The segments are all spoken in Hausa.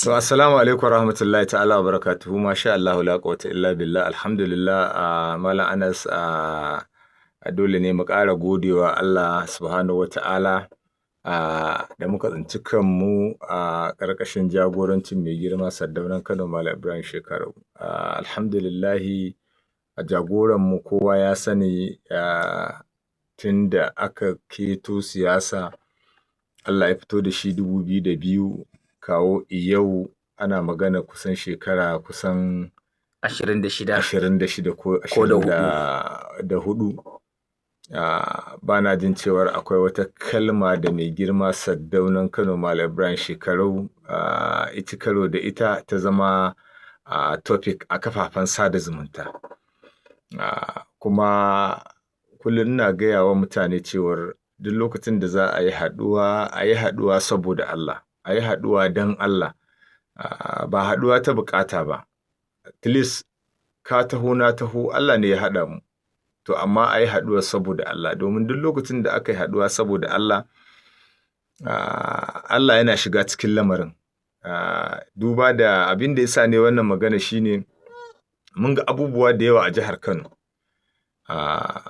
To assalamu alaikum rahmatullahi ta'ala wa barakatuhu masha Allah la quwwata illa billah alhamdulillah Malam Anas dole ne mu ƙara godewa Allah subhanahu wa ta'ala da muka tsinci kanmu a ƙarƙashin jagorancin mai girma Sardaunan Kano Malam Ibrahim Shekarau. Alhamdulillahi jagoranmu kowa ya sani tun da aka keto siyasa Allah ya fito da shi 2002 kawo yau ana magana kusan shekara kusan 26 ko 24 ba na jin cewar akwai wata kalma da mai girma Sardaunan Kano Malam Ibrahim Shekarau ita karo da ita ta zama topic a kafafen sada zumunta. Kuma kullum ina gaya wa mutane cewar duk lokacin da za a yi haɗuwa saboda Allah, a yi haɗuwa don Allah, ba haɗuwa ta buƙata ba. At least ka taho na taho Allah ne ya haɗa mu, to amma a yi haɗuwa saboda Allah, domin duk lokacin da aka yi haɗuwa saboda Allah, Allah yana shiga cikin lamarin. Duba da abin da ya sa ne wannan magana shine mun ga abubuwa da yawa a jihar Kano.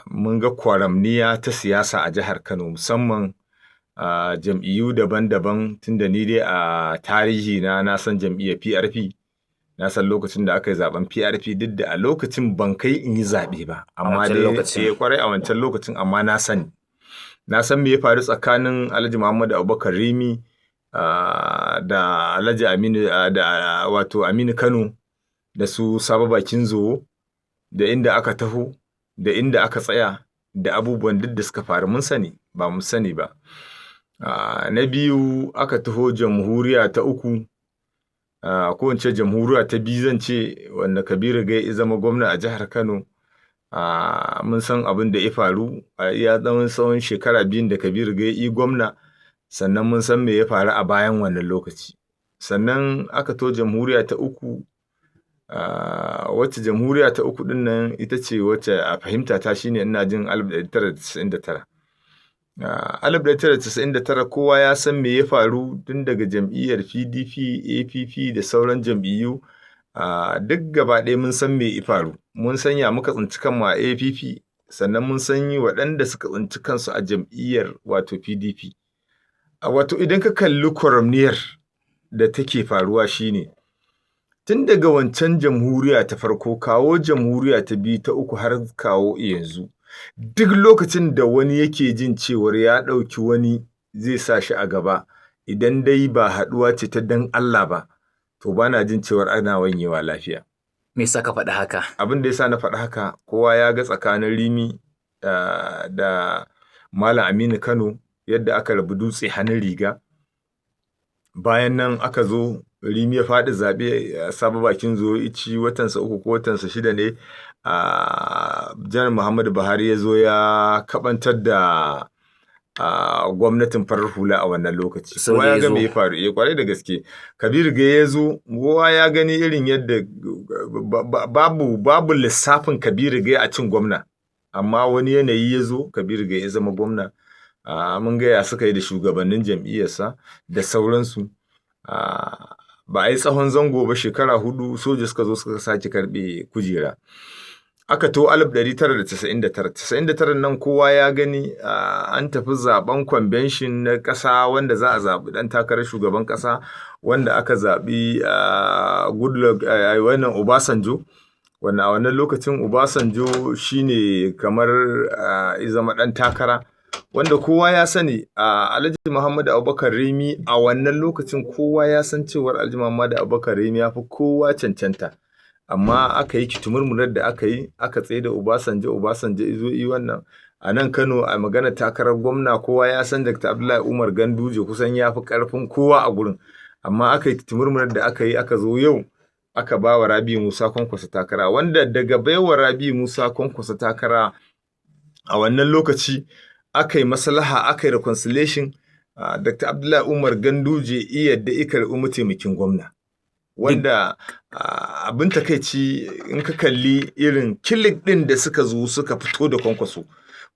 Mun ga kwaramniya ta siyasa a jihar Kano, musamman jam'iyyu daban-daban, tunda ni dai a tarihi na san jam'iyyar PRP, na san lokacin da aka yi zaben PRP, duk da a lokacin ban kai in yi zaɓe ba, amma dai kwarai a wancan lokacin, amma na san me ya faru tsakanin Alhaji Muhammadu Abubakar Rimi da Alhaji Aminu Kano da su Sabo Bakin Zowo, da inda aka taho da inda aka tsaya da abubuwan duk da suka faru mun sani, ba mu sani ba. Na biyu aka taho jamhuriya ta uku, ko in ce jamhuriya ta biyu zan ce, wanda Kabiru Gai ya zama gwamna a jihar Kano. Mun san abin da ya faru ya zama tsawon shekara biyun da Kabiru Gai yi gwamna, sannan mun san me ya faru a bayan wannan lokaci. Sannan aka to jamhuriya ta uku, wacce jamhuriya ta uku din nan ita ce wacce a fahimta ta shine ina jin 1999. 1999 kowa ya san me ya faru, tun daga jam'iyyar PDP, APP da sauran jam'iyyu, duk gaba ɗaya mun san me ya faru. Mun san ya muka tsinci kanmu a APP, sannan mun san waɗanda suka tsinci kansu a jam'iyyar wato PDP. Wato idan ka kalli kwaramniyar da take faruwa shine, tun daga wancan jamhuriya ta farko kawo jamhuriya ta biyu ta uku har kawo yanzu, duk lokacin da wani yake jin cewar ya ɗauki wani zai sa shi a gaba, idan dai ba haɗuwa ce ta dan Allah ba, to ba na jin cewar ana wanyewa lafiya. Me yasa ka faɗi haka? Abin da yasa na faɗi haka, kowa ya ga tsakanin Rimi da Malam Aminu Kano yadda aka rabu dutse hannun riga. Bayan nan aka zo Rimi ya faɗi zaɓe, Sabo Bakin Zowo ya ci watansa 3 ko watansa 6 ne, Janar Muhammadu Buhari ya zo ya kaɓantar da gwamnatin farar hula a wannan lokaci. Kowa ya ga me ya faru, kwarai da gaske. Kabiru Gai ya zo, kowa ya gani irin yadda babu lissafin Kabiru Gai a cin gwamna, amma wani yanayi ya zo Kabiru Gai ya zama gwamna. Mun ga ya suka yi da shugabannin jam'iyyarsa da sauransu. Ba a yi tsawon zango ba, shekara 4 soja suka zo suka sake karɓe kujera. Aka to 1999 nan kowa ya gani, an tafi zaben convention na ƙasa wanda za a zaɓi ɗan takarar shugaban ƙasa, wanda aka zaɓi Goodluck wannan Obasanjo, wanda a wannan lokacin Obasanjo shine kamar ya zama ɗan takara, wanda kowa ya sani Alhaji Muhammadu Abubakar Rimi a wannan lokacin kowa ya san cewar Alhaji Muhammadu Abubakar Rimi ya fi kowa cancanta, amma aka yi kitimurmurar da aka yi, aka tsaye da Obasanjo izo yi wannan. A nan Kano a magana takarar gwamna kowa ya san Dr. Abdullahi Umar Ganduje kusan ya fi ƙarfin kowa a gurin, amma aka yi kitimurmurar da aka yi, aka zo yau aka ba wa Rabi'u Musa Kwankwaso takara, wanda daga baiwa Rabi'u Musa Kwankwaso takara a wannan lokaci aka yi maslaha, aka yi reconciliation. Dr. Abdullahi Umar Ganduje iya yadda ika karɓi mataimakin gwamna, wanda abin takaici in ka kalli irin kilik ɗin da suka zo suka fito da Kwankwaso,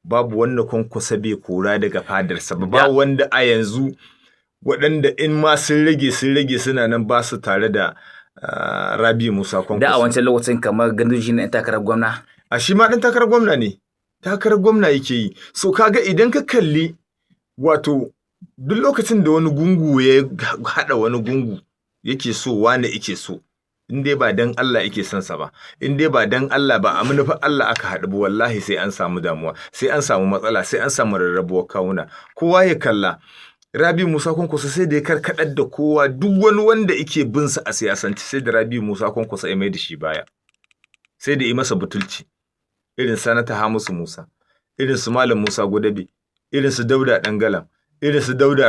babu wanda Kwankwaso bai kora daga fadarsa ba, wanda a yanzu waɗanda in ma sun rage suna nan ba su tare da Rabi Musa Kwankwaso. Da a wancan lokacin kamar Ganduje ne takarar gwamna. A shi ma ɗan takarar gwamna ne, takarar gwamna yake yi. So kaga idan ka kalli wato duk lokacin da wani gungu ya haɗa wani gungu yake so wane yake so, in dai ba dan Allah yake son sa ba, in dai ba dan Allah ba a manufar Allah aka haɗu ba, wallahi sai an samu damuwa, sai an samu matsala, sai an samu rarrabuwar kawuna. Kowa ya kalla Rabi Musa Kwankwaso sai da ya karkaɗar da kowa, duk wani wanda yake bin sa a siyasance sai da Rabi Musa Kwankwaso ya mai da shi baya, sai da yi masa butulci. Irin Sanata Hamisu Musa, irin su Malam Musa Gwadabe, irin su Dauda Dangalan, irin su Dauda